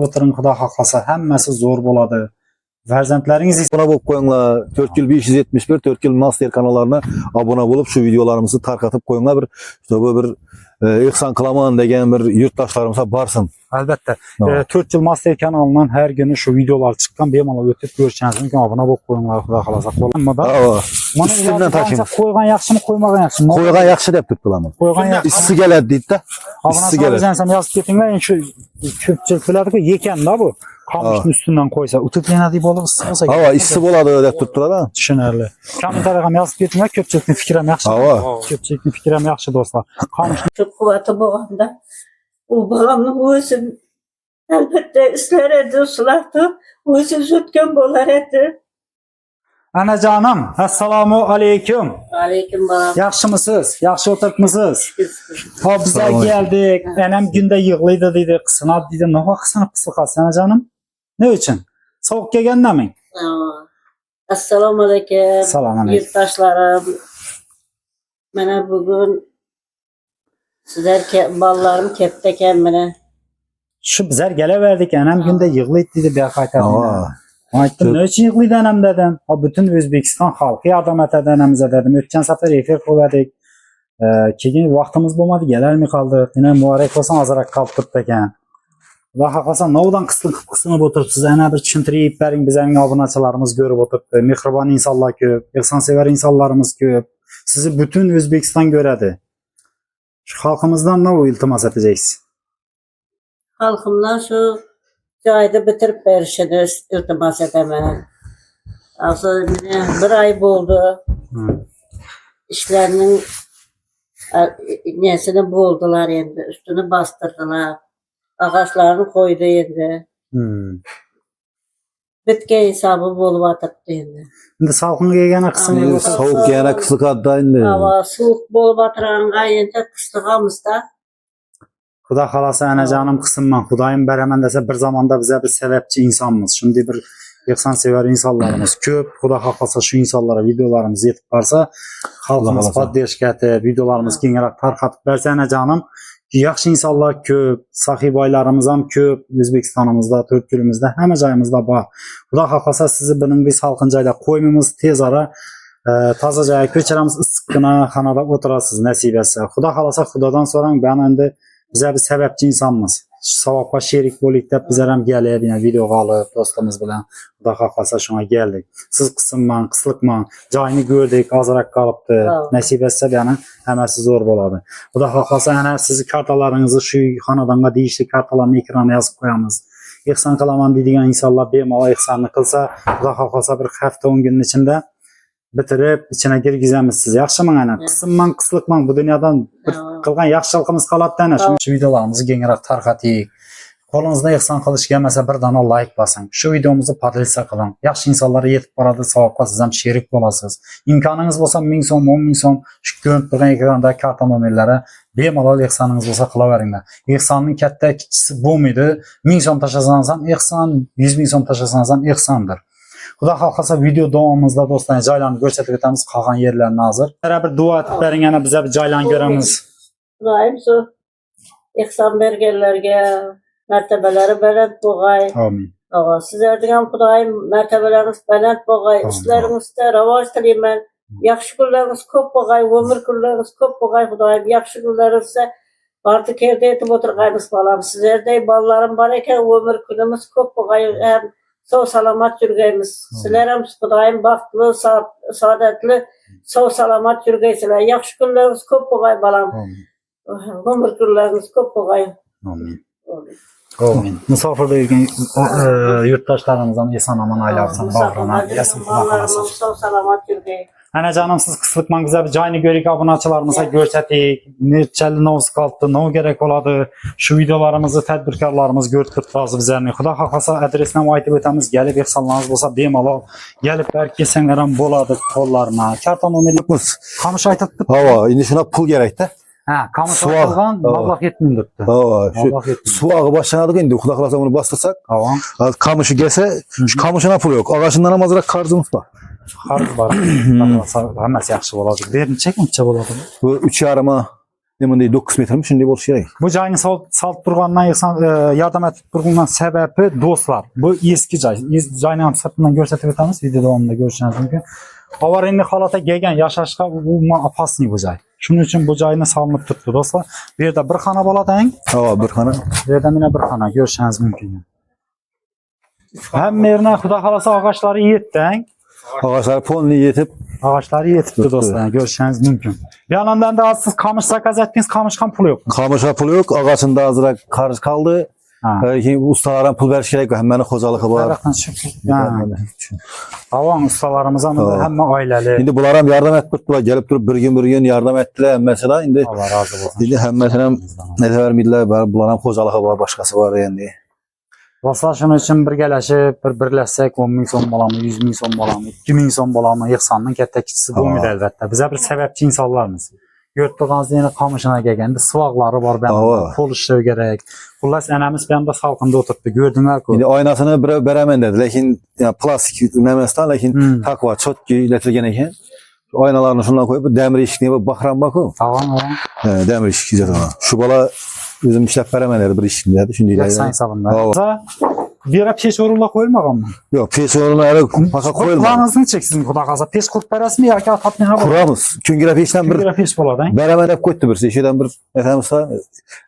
Oturun Xudo xohlasa hammasi zo'r bo'ladi. Farzandlaringiz Abone olup koyunlar. 4 yıl 571 4 yıl Master kanallarına abone olup şu videolarımızı tarqatıp koyunlar bir İhsan Kılaman degen bir yurttaşlarımıza barsın. Albatta. 4 yıl Master kanalından her günü şu videolar çıkan bemalol ötüp görüşeceğiniz mümkün. Abone olup koyunlar Xudo xohlasa. Üstünden taşıyın. Koygan yaxshimi, koymagan yaxshimi? Koygan yaxshi deb tuttularmı? Koygan yaxshi. İssi geledi deydi de. İssi geledi. Sen yazıp getinglar, şu köpçülük biladi-ku, yeken da bu. Kamışın üstünden koysa, utuklanadi bo'lib ısısa. Hava issi bo'ladi deb tuttular ha. Tushunarli. Kommentariyga yazıp getinglar, köpçülükning fikri ham yaxshi. Köpçülükning fikri ham yaxshi do'stlar. Qamish Çok kuvveti bo'lganda, u bolamni o'zi albatta islar edi, ularni o'zi uzatgan bo'lar edi. Anajonim, assalomu alaykum. Aleyküm balam. Yaxshimisiz? Yaxshi o'tiribmisiz? Hop, bizlar keldik. Anam kunda yig'laydi deydi, qisinadi deydi. Nima qisinib qolasiz anajonim? Ne uchun? Sovuq kelgandami? Assalomu alaykum. Salom alaykum. Yurtdoshlarim. Mana bugun sizlar bolalarım ketdi ekan mana. Shu bizlar kelaverdik. Anam kunda yig'laydi deydi, bu yoqqa qaytardim. Aytdim, ne uchun yig'laydi anam dedim. Bütün O'zbekiston xalqi yordam etadi anamizga dedim. O'tgan safar efir qo'ydik. Keyin vaqtimiz bo'lmadi, kelolmay qoldik. Yana muborak bo'lsin, ozroq qolib turibdi ekan. Xudo xohlasa, novdan qisinib o'tiribsiz. Ana bir tushuntirib bering, bizning obunachilarimiz ko'rib o'tiribdi. Mehribon insonlar ko'p, ehsonsevar insonlarimiz ko'p. Sizni butun O'zbekiston ko'radi. Shu xalqimizdan nima iltimos etacaksiz? Xalqimdan shu joyda bitirib berishini iltimos etaman. Aslında bir ay bo'ldi. İşlerinin nesini bo'ldilar endi, üstünü bastırdılar. Ağaçlarını koydu endi. Bitken hesabı bo'lib atibdi endi. Endi salqin kelgani qismi bo'lsa, Soğuk yana kısık adda endi. Hava sovuq bo'lib atiranga endi qistig'amizda. Xudo xolasa anajonim qismman, Xudoyim beraman desa bir zamanda bize bir sebepçi insonmiz. Shunday bir ehsonsevar insonlarimiz ko'p. Xudo xohlasa shu insonlarga videolarimiz yetib borsa, xalqimiz podдержка etib, videolarimiz kengroq tarqatib bersa anajonim, yaxshi insonlar ko'p, saxiy boylarimiz ham ko'p. O'zbekistonimizda, To'rtko'limizda, hamma joyimizda bor. Xudo xohlasa sizni buning biz salqin joyda qo'ymaymiz, tez ara toza joyga ko'chiramiz, issiqqina xonada o'tirasiz nasib etsa. Xudo xohlasa Xudodan so'rang, ben endi bize bir sebepçi insanmız. Savabqa sherik bo'lik deb bizlar ham kelib, video olib do'stimiz bilan Xudo xohlasa shunga keldik. Siz qismman, qisliqman, joyini ko'rdik, ozroq qolibdi. Nasib etsa yana hammasi zo'r bo'ladi. Xudo xohlasa ana sizni kartalaringizni shu xonadonga deyishli kartalarni ekranga yozib qo'yamiz. Ehson qilaman deydigan insonlar bemalol ehsonni qilsa, Xudo xohlasa bir hafta 10 kunning ichida bitirib ichine girgizamiz siz. Yaxshimi ana? Qismman, qisliqman, bu dunyodan bir qilgan yaxshiligimiz qoladi ana. Shu videolarimizni kengroq tarqating. Qo'lingizda ehson qilish kelmasa bir dona like bosing. Shu videomizni podlisa qiling. Yaxshi insonlarga yetib boradi, savobga siz ham sherik bo'lasiz. Imkoningiz bo'lsa 1000 so'm, 10 ming so'm shu ko'rinib turgan ekranda karta nomerlari bemalol ehsoningiz bo'lsa qilaveringlar. Ehsonning katta kichkisi bo'lmaydi. 1000 so'm tashlasangiz ham ehson, 100 ming so'm tashlasangiz ham ehsondir. Xudo xohlasa video davomimizda do'stlar joylarni ko'rsatib o'tamiz, qolgan yerlarni hozir. Yana bir duo etib bering, ana biz joylarni ko'ramiz. Xudoyim shu ehson berganlarga martabalari baland bo'lg'ay. Amin. Sizlarga ham Xudoyim martabalaringiz baland bo'lg'ay, ishlaringizda rivoj tilayman. Yaxshi kunlaringiz ko'p bo'lg'ay, umr kunlaringiz ko'p bo'lg'ay Xudoyim. Yaxshi kunlaringizda barcha yerda yetib o'tirganmiz bolam. Sizlardek bolalarim bor ekan, umr kunimiz ko'p bo'lg'ay. Sağ salamat yürgeyimiz. Sizler hem Xudoyim baxtlı, saadetli, sağ salamat yürgeysizler. Yaxşı günleriniz köp bo'lg'ay balam. Umr kunlariniz köp bo'lg'ay. Amin. Amin. Musafirda yurgan yurtdoshlarimizni eson omon aylasin, bag'rina yasin Xudo xolasa. Sağ salamat yürgey. Anajonim siz qisliqman güzel bir joyni ko'rik, obunachilarimizga ko'rsating. Nechali novuz qoldi, nima kerak bo'ladi? Shu videolarimizni tadbirkorlarimiz ko'rib turibdi bizlarni. Xudo xohlasa adresni ham aytib o'tamiz. Kelib ehsonlaringiz bo'lsa bemalol kelib berib kelsanglar ham bo'ladi qo'llarma. Karta nomerimiz qamish aytibdi. Hava, endi shuna pul kerak-da. Ha, qamish olgan, mablag' yetmaydi debdi. Shu suvağı başlanadı endi. Xudo xohlasa bunu bastırsak. Kamışı gelse, şu kamışına pul yok. Ağaçından ham azroq qarzimiz bor. Qarz bor. Hammasi yaxshi bo'ladi. Berncha qancha bo'ladi? Bu 3,5 Demin 9 metre mi şunday boluş kerak. Bu joyni salt turgandan yardım etip turgandan sebebi dostlar. Bu eski joy. Joyni ham sırtından gösterip o'tamiz. Video davomida ko'rishingiz mumkin. Avariya holatga kelgan yashashga umuman opasniy bu joy. Shuning uchun bu joyni solinib turibdi do'stlar. Bu yerda bir xona bo'ladi. Ha, bir xona. Bu yerda mana bir xona ko'rishingiz mumkin. Hamma yerni xudo xolasa og'achlari yetdi. Ağaçlar polni yetip Ağaçları yetibdi do'stlar, ko'rishingiz mumkin. Bir yandan da siz qamış zakaz etdingiz, qamış ham puli yo'q. kamışa pul yok. Ağaçında azırak karış kaldı. Ustalardan pul veriş gerek yok. Hemen hocalığı var. Tarafdan çıkıp, Avan ustalarımız hamma oilali. Şimdi bunlar hem yardım ettiler. Gelip durup bir gün yardım ettiler. Mesela şimdi Allah razı olsun. şimdi hem mesela ne de vermediler. Bunlar hem hocalığı var, başkası var yani. Dostlar şunun için birgələşib, birləşsək 10 min son bolamı, 100 min son bolamı, 2 min son bolamı yığsanın kətdə kiçisi bu ümid əlbəttə. Bizə bir səbəbçi insanlarmız. Gördüğünüz yine qamışına gəlgəndə sıvaqları var bəndə, pol işləv gərək. Bunlar ənəmiz bəndə salqında oturdu, gördülər ki. Şimdi aynasını veremem dedi. Lakin yani plastik nemestan lakin tak var, çok iletilgen eken. Aynalarını şundan koyup demir işikliğine bakran bakın. Tamam. Demir işikliği zaten. Şu bala bizim işlep veremeleri bir işikliği. Şimdi Yaksan hesabında. Bir ara peş orula koyulmagan mı? yok, pes oruna öyle paka koyulmadı. Kulağınızını çeksin kuda kalsa. Peş kurt parası mı ya ki atatmaya bak. Kuramız. Küngüre peşten bir Küngüre peş boladı. beraber hep koydu bir şeyden bir efendimizse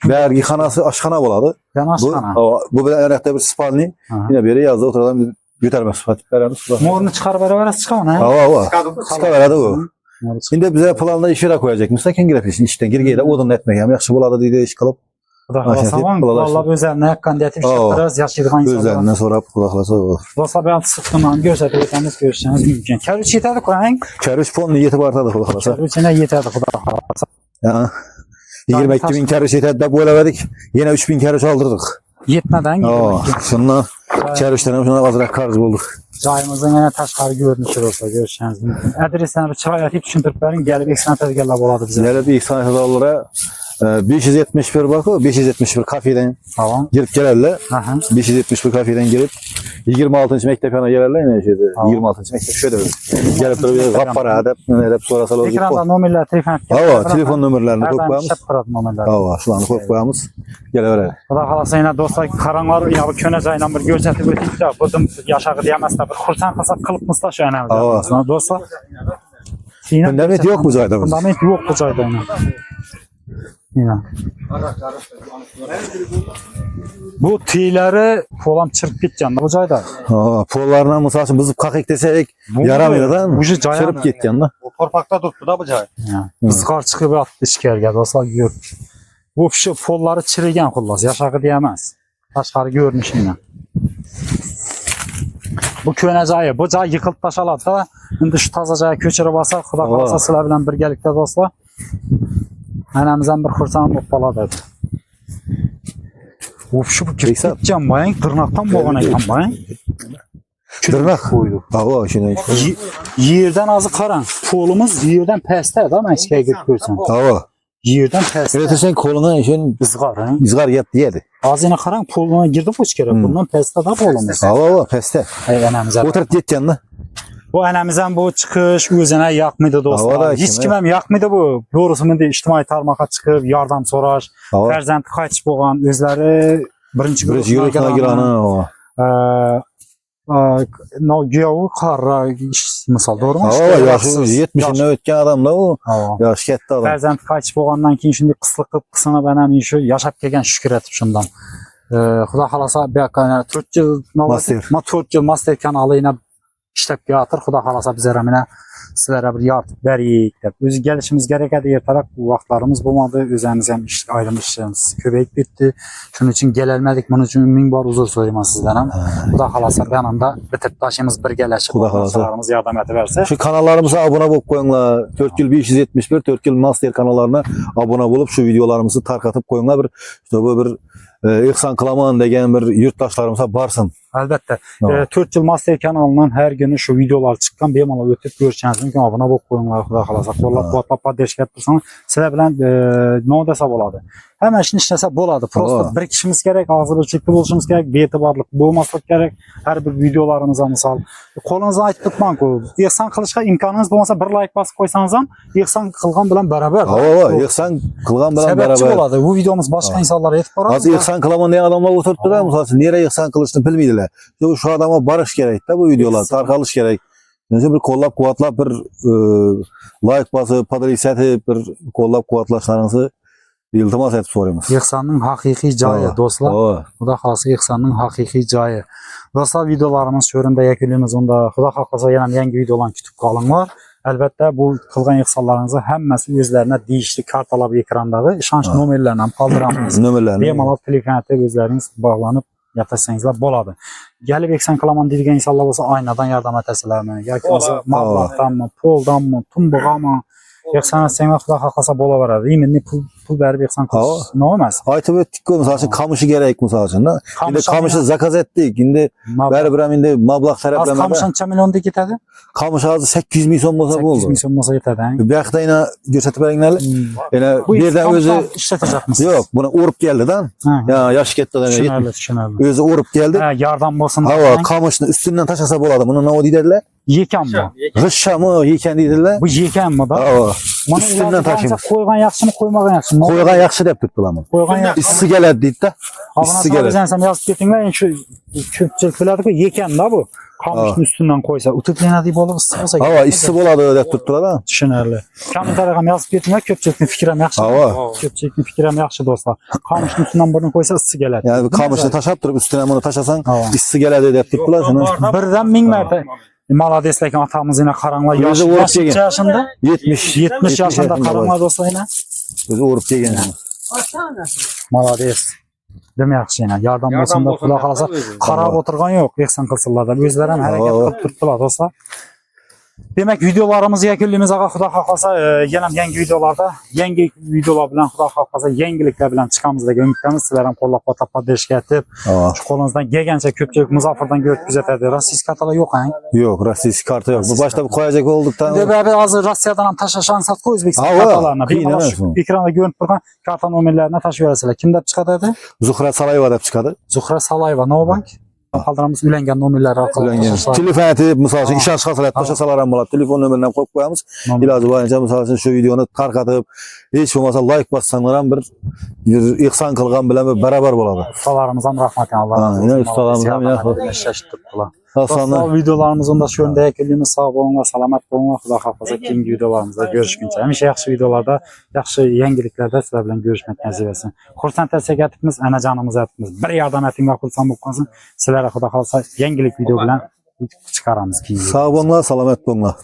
vergi kanası aşkana boladı. Ben aşkana. Bu bir ayakta bir spalni. Yine biri yazdı oturalım götürmez. Fatih beraber. Morunu çıkar beraber çıkar ne? Hava. Çıkar beraber o. Şimdi bize planda işe koyacak. Mesela küngüre peşin işten girgeyle odun etmek. Yani yaxşı boladı diye iş kalıp. Kulaqlasavan, vallahi özəlinə haqqaniyyəti işlətdirəz, yaşaydıqan insanlar. Özəlindən sonra kulaqlasa olur. Dostlar, ben sıxdımdan görsətirirsəniz, görüşsəniz mümkün. Kərüç yetədi qoyayın. Kərüç fon niyeti artadı kulaqlasa. Kərüçünə yetədi xuda. Ya. 22 bin kərüç yetədi de böyle verdik. Yine 3 bin kərüç aldırdık. Yetmədən Şundan kərüçdən şuna azraq karız bulduk. Cayımızın yenə təşqarı görünüşür olsa görüşsəniz mümkün. Adresini bir çırayətib düşündürüb verin, gəlib eksinə tədgərlər oladı bizə. Gəlib ilk sanatçılara 571 bakı, 571 kafeden Tamam. girip gelirler. 571 kafeden girip 26. mektep yana gelirler. Yine şeyde 26. mektep şöyle böyle. Gelip durup kapara edip sonra salon gibi. Ekranda nömerlər, telefon Hava, telefon nömerlerini koyup koyamız. nömerlər. Hava, şu an koyup koyamız. Geliver. Xuda xalasa yenə dostlar, qaranlar ya bu könəcə ilə bir görsətib ötüb də, budım yaşağı deyəməzsə bir xursan qasab qılıbmız da şu ənəmizdə. Dostlar. Fundament yok bu zayda. Fundament yok bu zayda. Yine. Bu tüyleri falan çırp gideceksin bu cayda. Pollarına misal için bızıp kakık desek yaramıyor da çırp gideceksin da. O torpakta durdu da bu cay. Bızqar çıxıb atdı işkərgə dostlar gör. Bu şu polları çirigen xullas yaşağı diyemez. Taşları görünüş yine. Bu könəcəyi, bu cay yıkıldı daşaladı da. İndi şu tazacaya köçürüb basaq, xuda qalsa silə bilən birgəlikdə dostlar. Ənəmizdən bir xursan hoppaladı. Şu bu gideceğim bayın, tırnaqdan boğana gideceğim bayın. Tırnaq koydu. Hava şimdi. Yerdən azı qaran. Polumuz yerdən pəstə da mən işkəyə görsən. Hava. Yerdən pəstə. Öyle sen koluna işin ızqar, izgar yap diyedi. Az yine qaran poluna girdi bu işkərə. Bundan pəstə da polumuz. Hava peste. Ənəmizə. Oturup gideceksin da. Bu ənəmizdən bu çıxış özünə yaxmıydı dostlar. Hiç kiməm yaxmıydı bu. Doğrusu indi ictimai tarmağa çıxıb yardım soraş. Fərzənd qaçıb boğan özləri birinci yurtuna giranı. No geovu qarra misal doğru mu? Hava yaşı 70'ine ötken adam da o. Yaş ketdi adam. Fərzənd qaçıb boğandan keyin şimdi qıslıqıb qısına bənəm işi yaşab gələn şükür etib şundan. Xuda xalasa bir qana 4 yıl master. 4 yıl master kanalı ilə işləb yatır. Xuda xalasa bizə rəminə sizlərə bir yardım bərik deyib. Özü gəlişimiz gərəkədi yertaraq bu vaxtlarımız bulmadı. Özəmizəm ayrılmış işlərimiz köbəyib bitdi. Şunun üçün gələlmədik. Bunun üçün min var uzun söyləyəm sizlərəm. Xuda xalasa yanında bitib daşımız bir gələşib. Xuda xalasa yardım etversə. Şu kanallarımıza abone olup koyunlar. 4 yıl 571 4 yıl master kanallarına abone olup şu videolarımızı tarqatıp koyunlar. Bir işte bu bir İhsan Kalaman degen bir yurttaşlarımıza barsın. Albatta. Ha. 4 yıl Master kanalından her günü şu videolar çıqqan bemalol ötüp görüşəcəksiniz mümkün. Abunə olub qoyunlar xuda xalasa. Qollab-quvvatlab dəstək etdirsən, sizə bilən nə desa boladı. Həmin işin işləsə boladı. Prosta bir kişimiz gerek, ağzı çekli oluşumuz gerek, betibarlıq bulmaslıq gerek. Hər bir videolarınıza misal. Qolunuza ait tutmayın ki, ihsan qilishga imkoniniz bo'lmasa bir like basıb qo'ysangiz ham ihsan qilgan bilan barabar. İhsan kılgan bilen Sebepçi beraber. boladı. Bu videomuz başka insanlara yetip baradi. Az ihsan kılaman diyen adamlar oturttu da mesela nereye ihsan kılışını bilmeydiler. Şu adama barış gerek de bu videolar, tarkalış gerek. Neyse bir kollab kuvvetlap bir like bası, padriseti bir kollab kuvvetlaşlarınızı iltimas etip soruyoruz. İhsanın hakiki cayı dostlar. Xuda xalasa İhsanın hakiki cayı. Dostlar videolarımız şöründə yekilimiz onda Xuda xalasa yana yangi videolarını kütüb qalınlar. Əlbəttə bu qılğan ihsanlarınızı həmməsi özlərinə deyişli kartalar ekrandağı işanç nömrələrini qaldıramız. Nömrələrini. Bemalol telefon etib özləriniz bağlanıb yataşsangızlar boladı. Gəlib eksan kılaman deyilən insanlar olsa aynadan yardım etəsilərmi? Ya ki mablaqdanmı, poldanmı, tumbuğamı? Eksan etsən Xuda xalasa bola verər. İminli pul verib eksan qılış. Nə olmaz? Aytıp ettik ki mesela kamışı gerek mesela için da. Şimdi kamışı zakaz ettik. Şimdi berberem indi mablaq Az taraflarına. kamışın neçə milyon getədi? Kamış ağzı 800 milyon olsa bu 800 oldu. milyon olsa yetədi. Bir yakta yine gösterip verenlerle. Yani Bu birden özü işlətəcək misiniz? yok. Buna uğrup geldi lan. Ya yaş gitti adam. Düşünərli. Özü uğrup geldi. Yardan olsun. Hava kamışın üstünden taşasa boladı. Bunu ne o dediler? Yekən mi? Rışşa mı yeken dediler. Bu yekən mi da? Hava. Bunu Üstünden taşımış. Koyğan yaxşımı, koymağın yaxşımı? Koygan yakşı dep tuttular mı? Koyğan yaxşı. İssi geldi deyip de. Abuna İssi geldi. sadəcə yazıb getinlər, şu köpçülükləri ki, yekən da bu. Kamışın üstündən qoysa, utuqləyənə deyib olur, ısıqsa. Hava issi boladı dep tuttular ha. Düşünərli. Kommentariyam yazıb getinlər, köpçülükün fikrəm yaxşı. Hava. Köpçülükün fikrəm yaxşı dostlar. Kamışın üstündən birini qoysa ısı gələr. Yani kamışı taşap durup üstüne bunu taşasan Hava. issi geldi dep tuttular şunu. Birdən 1000 mərtə Malades lakin atamız yine karanlar Özü vurup yaşlı yegen. yaşında 70 yaşında karanlar dostlar yine. Özü uğrup yegen. Malades. Demək yaxşı yine. Yardım olsun da kulağa kalasa karab oturgan yok. Eksan kılsınlar da. Özlerine hareket kılıp tuttular dostlar. Demek videolarımız yakınlığımız ağa Xuda xalasa yenəm yangi videolarda yangi videolar bilen Xuda xalasa yangilikler bilen çıkamızda gömüklemiz sizlerin kollab qotap deşik etib şu kolunuzdan gelgençe köpçülük Muzaffer'dan görüp gözetedi. Rasist kartalar yok ha? Yok rasist kartı yok. Bu başta koyacak olduktan De be azı Rusya'dan ham taşaşan sat koy Özbekistan Hava, kartalarına. kıyın Bir emez mi? ekranda görünüp durgan karta nomerlerine taşı vereseler. Kim dep çıkadı dedi? Zuhra Salayeva dep çıkadı. Zuhra Salayeva, Nobank. Kaldıramız ülengen nomerler arkalı. Telefon etip misal için işaret çıkarsalar taşasalar bolat. Telefon nömerinden koyup koyamız. İlacı bayınca misal için şu videonu tarkatıp hiç olmasa like bassanlar bir ihsan kılgan bilen bir beraber boladı. Ustalarımızdan rahmet Allah. Ha, yine ustalarımızdan yine şaşırttılar. Aslanlar. Dostlar videolarımızın da şu yönde ekildiğimiz sağ olun, salamat olun. Xuda xalasa keyingi videolarımızda görüşkünçe. Həmişə yaxşı videolarda, yaxşı yeniliklərdə sizlər bilan görüşmək nəsib etsin. Xursand təsək etibimiz, anacanımız etibimiz. Bir yardım etin və xursan bulqansın. Sizlərə Xuda xalasa yengilik video bilan çıxaramız keyingi. Sağ olunlar, salamat olunlar.